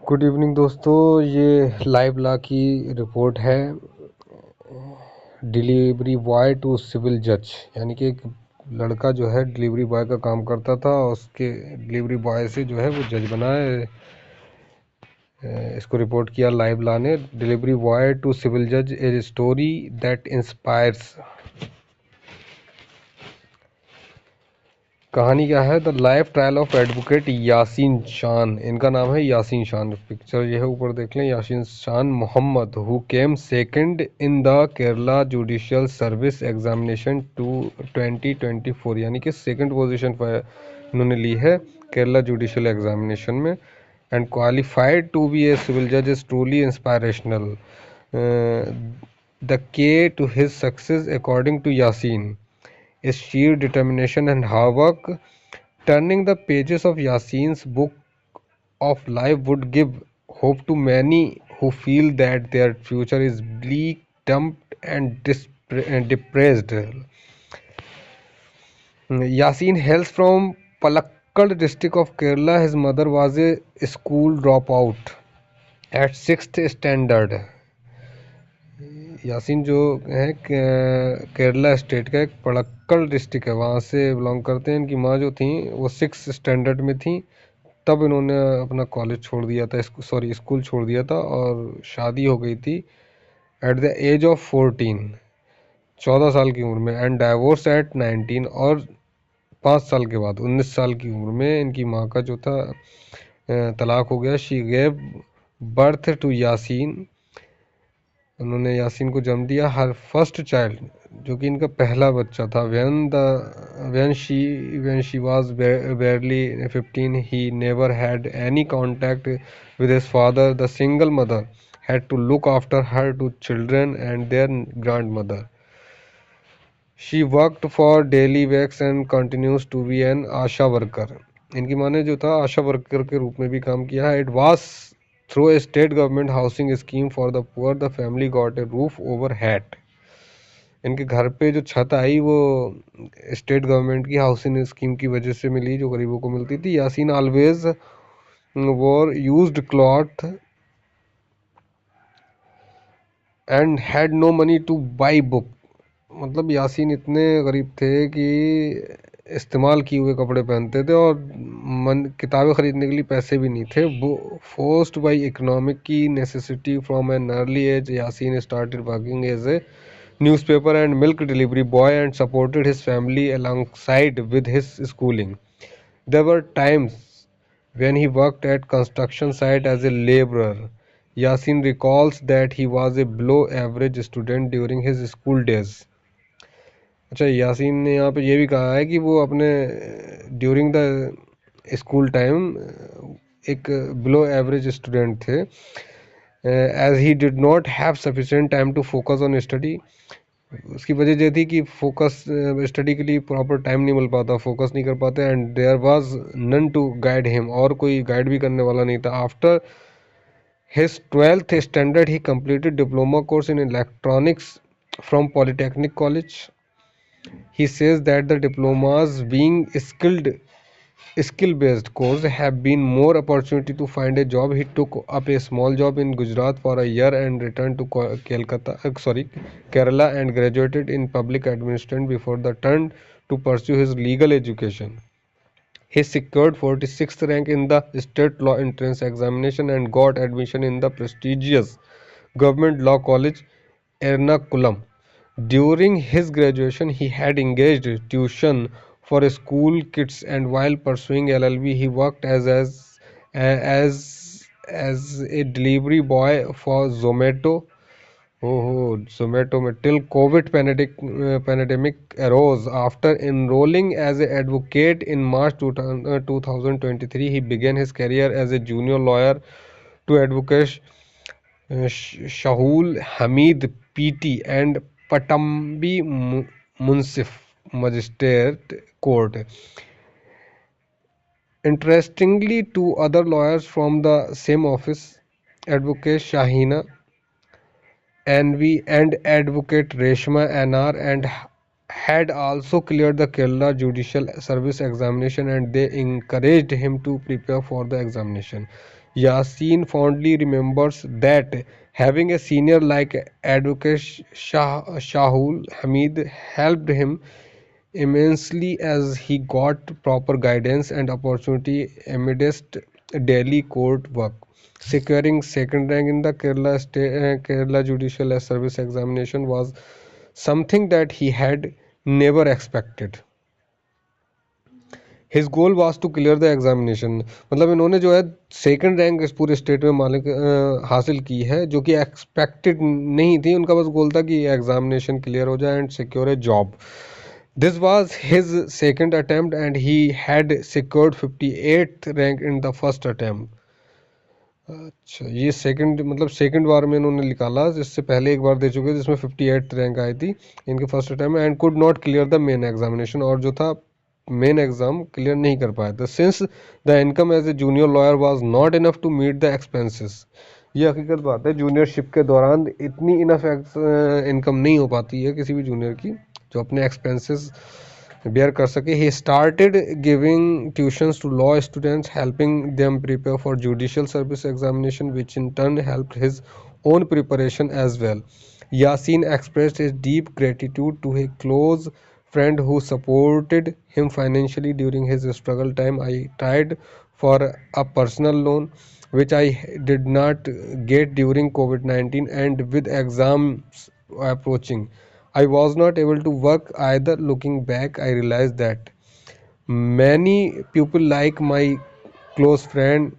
Good evening दोस्तों, ये live ला की रिपोर्ट है। डिलीवरी बॉय टू सिविल जज, यानी कि एक लड़का जो है डिलीवरी बॉय का काम करता था, उसके डिलीवरी बॉय से जो है वो जज बना है। इसको रिपोर्ट किया लाइव ला ने। डिलीवरी बॉय टू सिविल जज इज स्टोरी दैट इंस्पायर्स। कहानी क्या है? The life trial of advocate Yasin शान। इनका नाम है यासीन शान। पिक्चर ये है, ऊपर देख लें। Yaseen Shan Mohammed who came second in the Kerala judicial service examination to 2024, यानी कि सेकंड पोजीशन पर इन्होंने ली है केरला जुडिशियल एग्जामिनेशन में। And qualified to be a civil जज is truly inspirational. The key to his success according to Yaseen is sheer determination and hard work. Turning the pages of Yasin's book of life would give hope to many who feel that their future is bleak, dumped, and depressed. Yasin hails from Palakkad district of Kerala. His mother was a school dropout at 6th standard. Yasin जो है Kerala state का एक Palakkad district है, वहाँ से belong करते हैं। इनकी माँ जो थी वो 6th स्टैंडर्ड में थी, तब इन्होंने अपना कॉलेज छोड़ दिया था, स्कूल छोड़ दिया था, और शादी हो गई थी एट द एज ऑफ 14 साल की उम्र में। एंड डाइवोर्स एट 19, और 5 साल के बाद 19 साल की उम्र में इनकी माँ का जो था तलाक हो गया। She gave birth to Yaseen. उन्होंने यासीन को जन्म दिया। हर फर्स्ट चाइल्ड, जो कि इनका पहला बच्चा था, when she was barely 15, he never had any contact with his father. The single mother had to look after her two children and their grandmother. She worked for daily wage and continues to be an Asha worker. इनकी माँ ने जो था आशा worker के रूप में भी काम किया है। It was through a state government housing scheme for the poor the family got a roof over head. इनके घर पे जो छत आई वो स्टेट गवर्नमेंट की हाउसिंग स्कीम की वजह से मिली, जो गरीबों को मिलती थी। Yaseen always wore used cloth and had no money to buy book. मतलब यासीन इतने गरीब थे कि इस्तेमाल किए हुए कपड़े पहनते थे, और किताबें ख़रीदने के लिए पैसे भी नहीं थे। फोर्स्ड बाई इकोनॉमिक की necessity from an early age, Yaseen started working as a newspaper and milk delivery boy and supported his family alongside with his schooling. There were times when he worked at construction site as a laborer. Yasin recalls that he was a below average student during his school days. अच्छा, यासीन ने यहाँ पे ये भी कहा है कि वो अपने ड्यूरिंग द स्कूल टाइम एक बिलो एवरेज स्टूडेंट थे, as he did not have sufficient time to focus on study. उसकी वजह ये थी कि फोकस स्टडी के लिए प्रॉपर टाइम नहीं मिल पाता, फोकस नहीं कर पाते। And there was none to guide him, और कोई गाइड भी करने वाला नहीं था। After his 12th standard he completed diploma course in electronics from polytechnic college. He says that the diplomas, being skill-based course, have been more opportunity to find a job. He took up a small job in Gujarat for a year and returned to Kerala and graduated in public administration before the turn to pursue his legal education. He secured 46th rank in the state law entrance examination and got admission in the prestigious government law college Ernakulam. During his graduation, he had engaged tuition for school kids, and while pursuing LLB, he worked as a delivery boy for Zomato. Oh, Zomato में till COVID pandemic arose. After enrolling as an advocate in March 2023, he began his career as a junior lawyer to advocate Shahul Hamid PT and Patambi Munsif Magistrate Court. Interestingly, two other lawyers from the same office, Advocate Shahina Anvi and Advocate Reshma NR and had also cleared the Kerala Judicial Service examination and they encouraged him to prepare for the examination. Yasin fondly remembers that having a senior like Advocate Shahul Hamid helped him immensely as he got proper guidance and opportunity amidst daily court work. Securing second rank in the Kerala Judicial Service examination was something that he had never expected. His goal was to clear the examination, मतलब इन्होंने जो है second rank इस पूरे state में मालिक हासिल की है, जो कि एक्सपेक्टेड नहीं थी। उनका बस गोल था कि एग्जामिनेशन क्लियर हो जाए and secure A job. This was his second attempt and he had secured 58th rank in the first attempt. अच्छा, ये सेकंड मतलब सेकंड बार में इन्होंने निकाला, जिससे पहले एक बार दे चुके जिसमें 58th रैंक आई थी इनके first attempt and could not clear the main examination, और जो था मेन एग्जाम क्लियर नहीं कर पाया था since the income as a junior lawyer was not enough to meet the expenses. ये हकीकत बात है, जूनियरशिप के दौरान इतनी इनफ इनकम नहीं हो पाती है किसी भी जूनियर की जो अपने एक्सपेंसेस bear कर सके। He started giving tuitions to law students, helping them prepare for judicial service examination, which in turn helped his own preparation as well. Yasin expressed his deep gratitude to a close friend who supported him financially during his struggle time. I tried for a personal loan, which I did not get during COVID-19, and with exams approaching, I was not able to work either. Looking back, I realized that many people like my close friend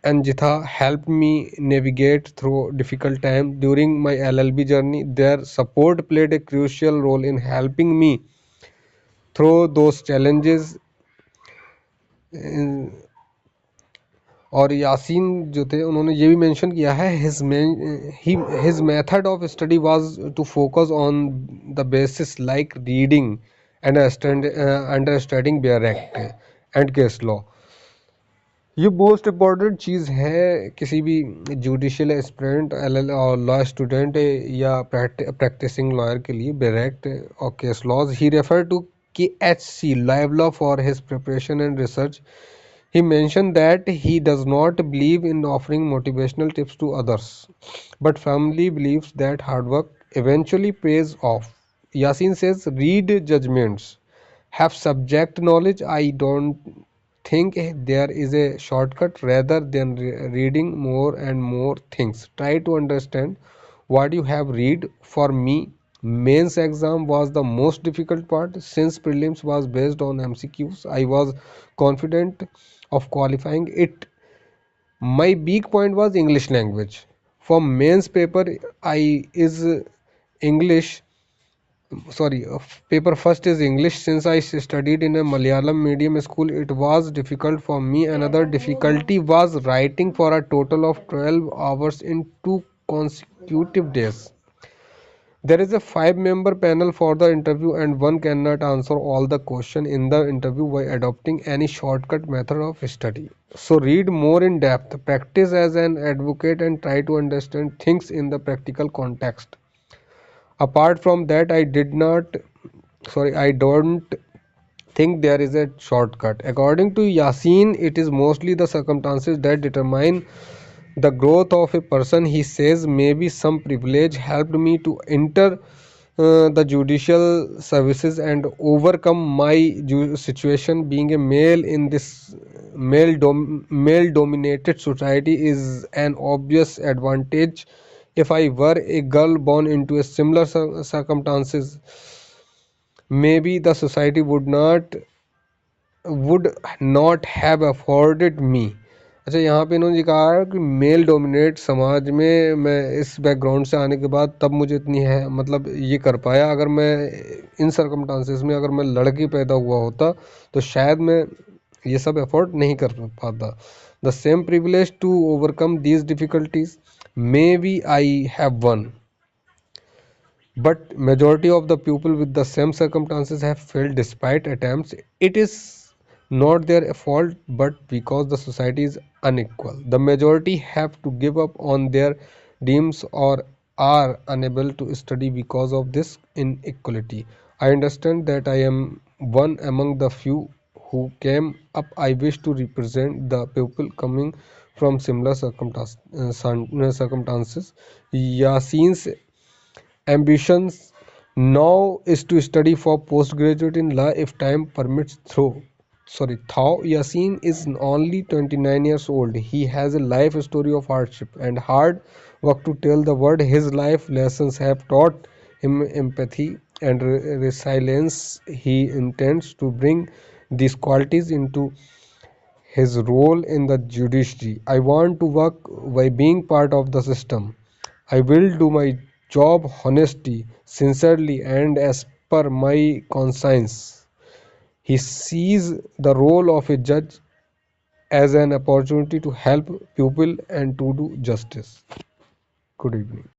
Anjitha helped me navigate through difficult times during my LLB journey. Their support played a crucial role in helping me through those challenges. और यासीन जो थे उन्होंने ये भी mention किया है his method of study was to focus on the basis like reading and understanding bare act and case law. ये most important चीज़ है किसी भी जुडिशियल एस्पिरेंट एल और लॉ स्टूडेंट या प्रैक्टिसिंग लॉयर के लिए, बेयर एक्ट और case laws. He refer to KHC live law for his preparation and research. He mentioned that he does not believe in offering motivational tips to others, but firmly believes that hard work eventually pays off. Yasin says, read judgments, have subject knowledge. I don't think there is a shortcut. Rather than reading more and more things, try to understand what you have read. For me, mains exam was the most difficult part. Since prelims was based on MCQs, I was confident of qualifying it. My big point was English language. For mains paper, I is English. Sorry, paper first is English. Since I studied in a Malayalam medium school, it was difficult for me. Another difficulty was writing for a total of 12 hours in 2 consecutive days. There is a 5-member panel for the interview and one cannot answer all the questions in the interview by adopting any shortcut method of study. So read more in depth, practice as an advocate and try to understand things in the practical context. Apart from that, I don't think there is a shortcut. According to Yasin, it is mostly the circumstances that determine the growth of a person. He says maybe some privilege helped me to enter the judicial services and overcome my situation. Being a male in this male dominated society is an obvious advantage. If I were a girl born into a similar circumstances, maybe the society would not have afforded me. अच्छा, यहाँ पे इन्होंने कहा है कि mail dominate समाज में मैं इस बैकग्राउंड से आने के बाद तब मुझे इतनी है मतलब ये कर पाया। अगर मैं इन सर्कमस्टांसेस में अगर मैं लड़की पैदा हुआ होता तो शायद मैं ये सब एफोर्ड नहीं कर पाता। The same privilege to overcome these difficulties maybe I have one, but majority of the people with the same circumstances have failed despite attempts. It is not their fault but because the society is unequal. The majority have to give up on their dreams or are unable to study because of this inequality. I understand that I am one among the few who came up. I wish to represent the people coming from similar circumstances. Yasin's ambitions now is to study for postgraduate in law if time permits. Thou Yasin is only 29 years old. He has a life story of hardship and hard work to tell the world. His life lessons have taught him empathy and resilience. He intends to bring these qualities into his role in the judiciary. I want to work by being part of the system. I will do my job honestly, sincerely, and as per my conscience. He sees the role of a judge as an opportunity to help people and to do justice. Good evening.